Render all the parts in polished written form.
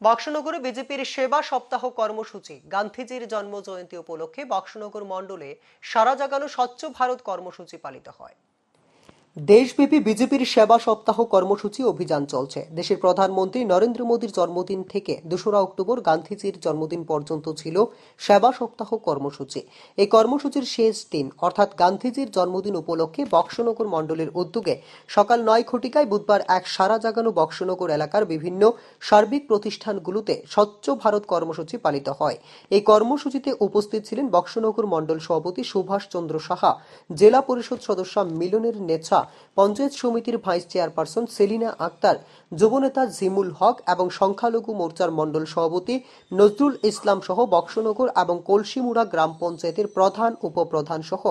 বক্সনগরে বিজেপির সেবা সপ্তাহ কর্মসূচি গান্ধীজির জন্ম জয়ন্তী উপলক্ষে বক্সনগর মণ্ডলে সারা জাগানো স্বচ্ছ ভারত কর্মসূচি পালিত হয়। দেশব্যাপী বিজেপির সেবা সপ্তাহ কর্মসূচি অভিযান চলছে। দেশের প্রধানমন্ত্রী নরেন্দ্র মোদীর জন্মদিন থেকে ২রা অক্টোবর গান্ধীজির জন্মদিন পর্যন্ত ছিল সেবা সপ্তাহ কর্মসূচি। এই কর্মসূচির শেষ দিন অর্থাৎ গান্ধীজির জন্মদিন উপলক্ষে বক্সনগর মণ্ডলের উদ্যোগে সকাল ৯ ঘটিকায় বুধবার এক সারা জাগানো বক্সনগর এলাকার বিভিন্ন সার্বিক প্রতিষ্ঠানগুলোতে স্বচ্ছ ভারত কর্মসূচি পালিত হয়। এই কর্মসূচিতে উপস্থিত ছিলেন বক্সনগর মণ্ডল সভাপতি সুভাষ চন্দ্র সাহা, জেলা পরিষদ সদস্য মিলনের নেছা, পঞ্চায়েত সমিতির ভাইস চেয়ারপারসন সেলিনা আক্তার, যুবনেতা জিমুল হক এবং সংখ্যালঘু মোর্চার মণ্ডল সভাপতি নজরুল ইসলাম সহ বক্সনগর এবং কলসিমুড়া গ্রাম পঞ্চায়েতের প্রধান উপপ্রধান সহ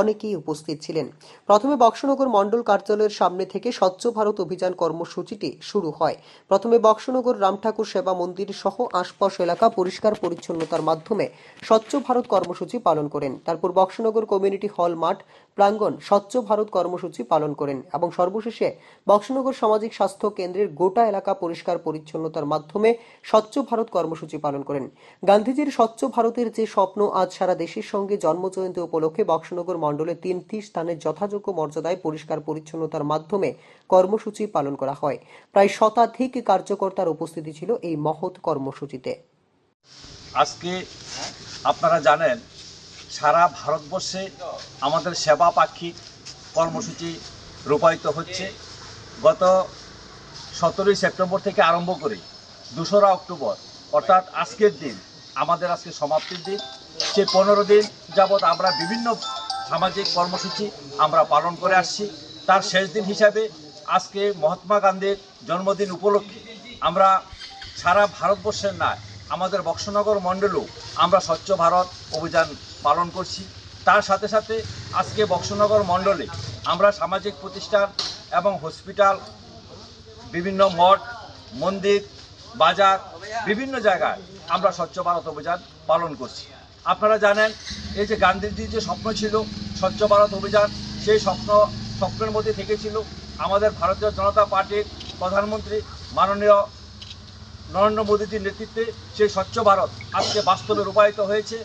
অনেকেই উপস্থিত ছিলেন। প্রথমে বক্সনগর মণ্ডল কার্যালয়ের সামনে থেকে স্বচ্ছ ভারত অভিযান কর্মসূচিটি শুরু হয়। প্রথমে বক্সনগর রামঠাকুর সেবা মন্দির সহ আশপাশ এলাকা পরিষ্কার পরিচ্ছন্নতার মাধ্যমে স্বচ্ছ ভারত কর্মসূচি পালন করেন। তারপর বক্সনগর কমিউনিটি হল মাঠ প্রাঙ্গণ স্বচ্ছ ভারত কর্মসূচি পালন করেন এবং সর্বশেষে বক্সনগর সামাজিক স্বাস্থ্য কেন্দ্রের গোটা এলাকা পরিষ্কার পরিচ্ছন্নতার মাধ্যমে স্বচ্ছ ভারত কর্মসূচি পালন করেন। গান্ধীজির স্বচ্ছ ভারতের যে স্বপ্ন আজ সারা দেশের সঙ্গে জন্মজয়ন্তী উপলক্ষে বক্সনগর মণ্ডলে 3টি স্থানে যথাযোগ্য মর্যাদায় পরিষ্কার পরিচ্ছন্নতার মাধ্যমে কর্মসূচি পালন করা হয়। প্রায় শতাধিক কার্যকর্তার উপস্থিতি ছিল এই মহৎ কর্মসূচিতে। আজকে আপনারা জানেন সারা ভারতবর্ষে আমাদের সেবা পাক্ষিক কর্মসূচি রূপায়িত হচ্ছে। গত 17ই সেপ্টেম্বর থেকে আরম্ভ করে 2রা অক্টোবর অর্থাৎ আজকের দিন আমাদের আজকে সমাপ্তির দিন। সে 15 দিন যাবৎ আমরা বিভিন্ন সামাজিক কর্মসূচি আমরা পালন করে আসছি। তার শেষ দিন হিসাবে আজকে মহাত্মা গান্ধীর জন্মদিন উপলক্ষে আমরা সারা ভারতবর্ষের নয় আমাদের বক্সনগর মণ্ডলেও আমরা স্বচ্ছ ভারত অভিযান পালন করছি। তার সাথে সাথে আজকে বক্সনগর মণ্ডলে আমরা সামাজিক প্রতিষ্ঠান এবং হসপিটাল, বিভিন্ন মঠ, মন্দির, বাজার, বিভিন্ন জায়গায় আমরা স্বচ্ছ ভারত অভিযান পালন করছি। আপনারা জানেন এই যে গান্ধীজির যে স্বপ্ন ছিল স্বচ্ছ ভারত অভিযান, সেই স্বপ্নের মধ্যে থেকেছিল আমাদের ভারতীয় জনতা পার্টির প্রধানমন্ত্রী মাননীয় নরেন্দ্র মোদীজির নেতৃত্বে সেই স্বচ্ছ ভারত আজকে বাস্তবে রূপায়িত হয়েছে।